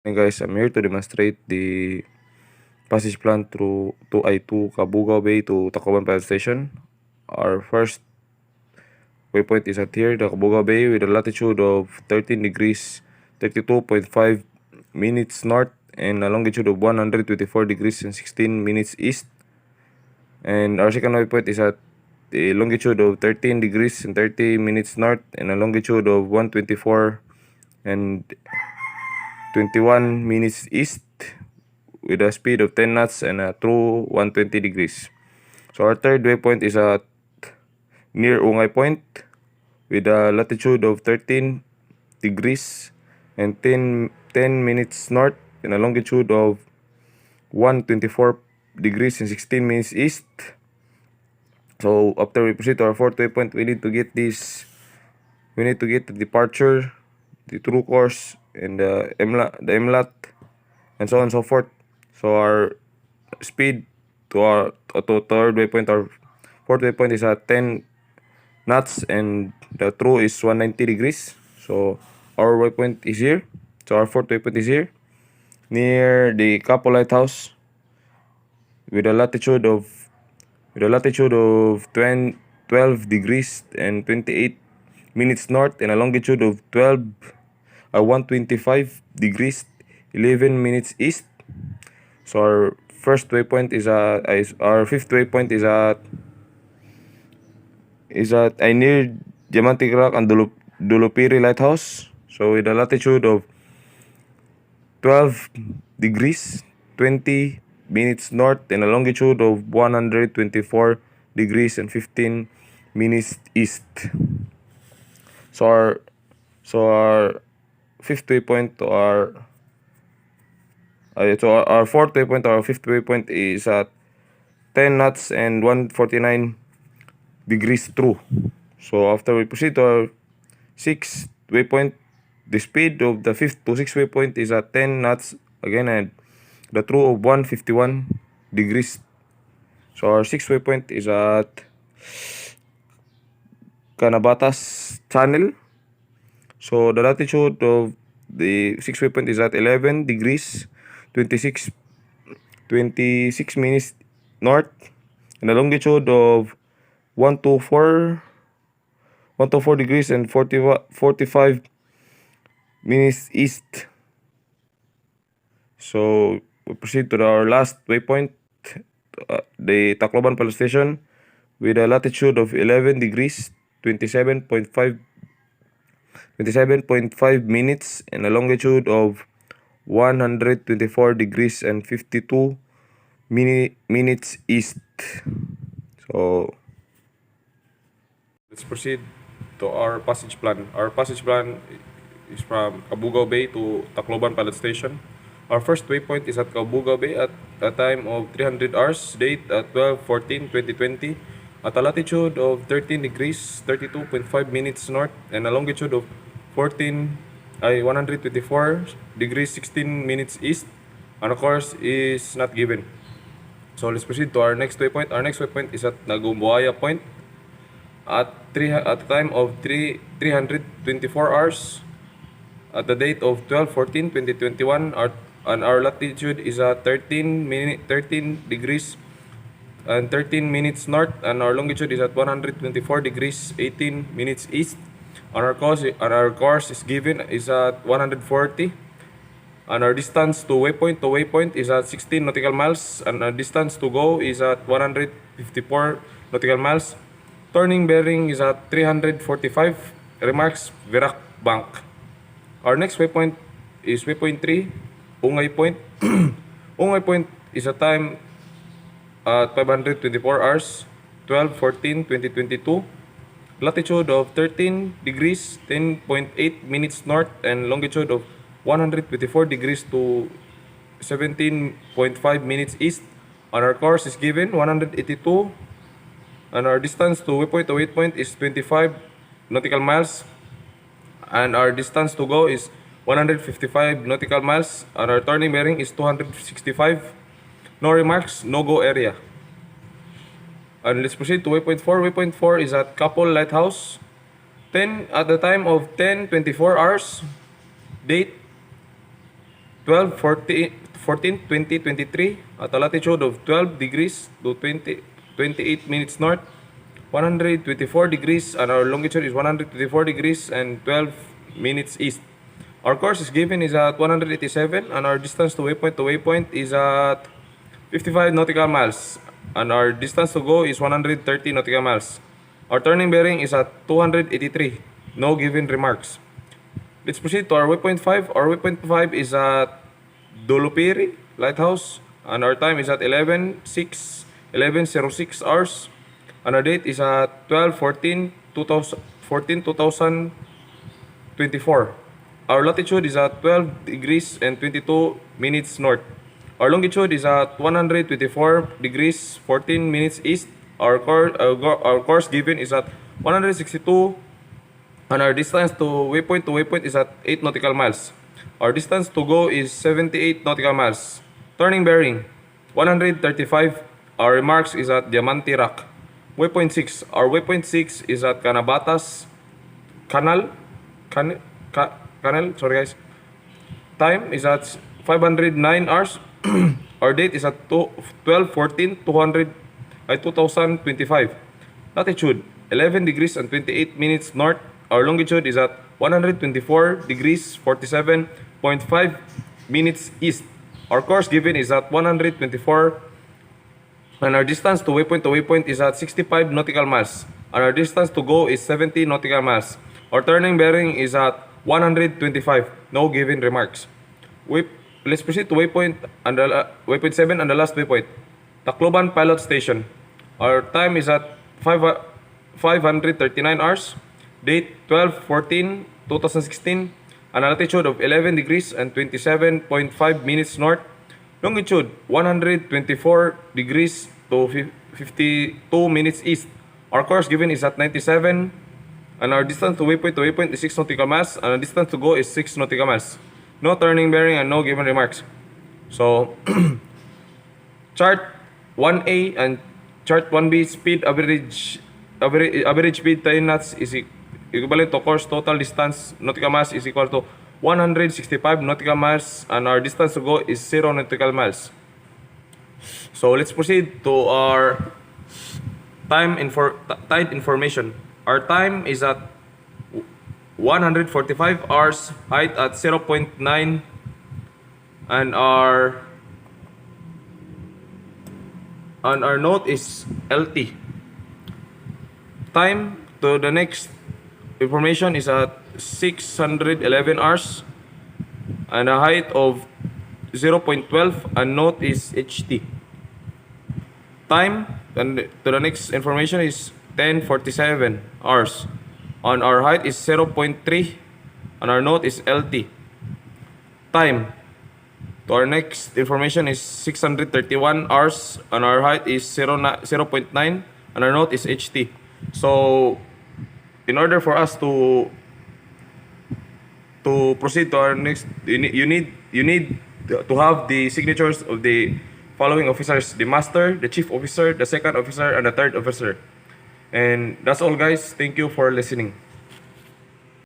Hey guys, I'm here to demonstrate the passage plan through to Kabugao Bay to Tacloban Power Station. Our first waypoint is at here, the Kabugao Bay, with a latitude of 13 degrees 32.5 minutes north and a longitude of 124 degrees and 16 minutes east. And our second waypoint is at the longitude of 13 degrees and 30 minutes north and a longitude of 124 and 21 minutes east with a speed of 10 knots and a true 120 degrees. So our third waypoint is at near Ungay Point with a latitude of 13 degrees and 10 minutes north and a longitude of 124 degrees and 16 minutes east. So after we proceed to our fourth waypoint, we need to get the departure, the true course, and the MLAT, and so on and so forth. So our speed to our third waypoint, our fourth waypoint is at 10 knots and the true is 190 degrees. So our waypoint is here. So our fourth waypoint is here near the Capo Lighthouse with a latitude of 12 degrees and 28 minutes north and a longitude of 125 degrees 11 minutes east. So our first waypoint is our fifth waypoint is at near Diamante Rock and Dulupiri Lighthouse. So with a latitude of 12 degrees 20 minutes north and a longitude of 124 degrees and 15 minutes east. So our fifth waypoint to our fourth waypoint, our fifth waypoint is at 10 knots and 149 degrees true. So after we proceed to our sixth waypoint, the speed of the fifth to sixth waypoint is at 10 knots again and the true of 151 degrees. So our sixth waypoint is at Canabatas Channel. So the latitude of the sixth waypoint is at 11 degrees 26 minutes north and a longitude of 124 degrees and 45 minutes east. So we proceed to our last waypoint, the Tacloban Power Station, with a latitude of 11 degrees 27.5 minutes and a longitude of 124 degrees and 52 minutes east. So let's proceed to our passage plan. Our passage plan is from Kabugao Bay to Tacloban Pilot Station. Our first waypoint is at Kabugao Bay at a time of 300 hours, date at 12/14/2020, at a latitude of 13 degrees 32.5 minutes north and a longitude of 124 degrees 16 minutes east. And of course is not given. So let's proceed to our next waypoint. Our next waypoint is at Nagumbuaya Point at a time of 324 hours at the date of 12/14/2021, and our latitude is at 13 degrees and 13 minutes north and our longitude is at 124 degrees 18 minutes east. And our course is given is at 140, and our distance to waypoint is at 16 nautical miles, and our distance to go is at 154 nautical miles. Turning bearing is at 345, remarks Virac Bank. Our next waypoint is waypoint 3, Ungay Point. Ungay Point is a time at 524 hours, 12/14/2022. Latitude of 13 degrees 10.8 minutes north and longitude of 124 degrees to 17.5 minutes east. And our course is given 182, and our distance to waypoint is 25 nautical miles, and our distance to go is 155 nautical miles, and our turning bearing is 265. No remarks, no go area. And let's proceed to waypoint 4. Waypoint 4 is at Couple Lighthouse, at the time of 10:24 hours, date 2023 at a latitude of 12 degrees to 28 minutes north, 124 degrees, and our longitude is 124 degrees and 12 minutes east. Our course is given is at 187, and our distance to waypoint is at 55 nautical miles, and our distance to go is 130 nautical miles. Our turning bearing is at 283. No given remarks. Let's proceed to our waypoint 5. Our waypoint 5 is at Dolopiri Lighthouse, and our time is at 11:06 hours, and our date is at 12/14/2024. Our latitude is at 12 degrees and 22 minutes north. Our longitude is at 124 degrees 14 minutes east. Our course given is at 162, and our distance to waypoint is at 8 nautical miles. Our distance to go is 78 nautical miles. Turning bearing 135. Our remarks is at Diamante Rock. Waypoint 6. Our waypoint 6 is at Canabatas Canal. Canal, sorry guys. Time is at 509 hours. Our date is at 12/14/2025. Latitude 11 degrees and 28 minutes north. Our longitude is at 124 degrees 47.5 minutes east. Our course given is at 124, and our distance to waypoint is at 65 nautical miles. And our distance to go is 70 nautical miles. Our turning bearing is at 125. No given remarks. Let's proceed to waypoint 7 and the last waypoint, Tacloban Pilot Station. Our time is at 539 hours. Date 12/14/2016, and a latitude of 11 degrees and 27.5 minutes north. Longitude 124 degrees to 52 minutes east. Our course given is at 97, and our distance to waypoint is 6 nautical miles, and our distance to go is 6 nautical miles. No turning bearing and no given remarks. So, chart 1A and chart 1B speed average speed 10 knots is equivalent to course total distance nautical miles is equal to 165 nautical miles, and our distance to go is 0 nautical miles. So let's proceed to our tide information. Our time is at 145 hours, height at 0.9, and our note is LT. Time to the next information is at 611 hours, and a height of 0.12, and note is HT. Time and to the next information is 10:47 hours, and our height is 0.3, and our note is LT. Time to our next information is 631 hours, and our height is 0.9, and our note is HT. So, in order for us to proceed to our next, you need to have the signatures of the following officers: the master, the chief officer, the second officer, and the third officer. And that's all, guys. Thank you for listening.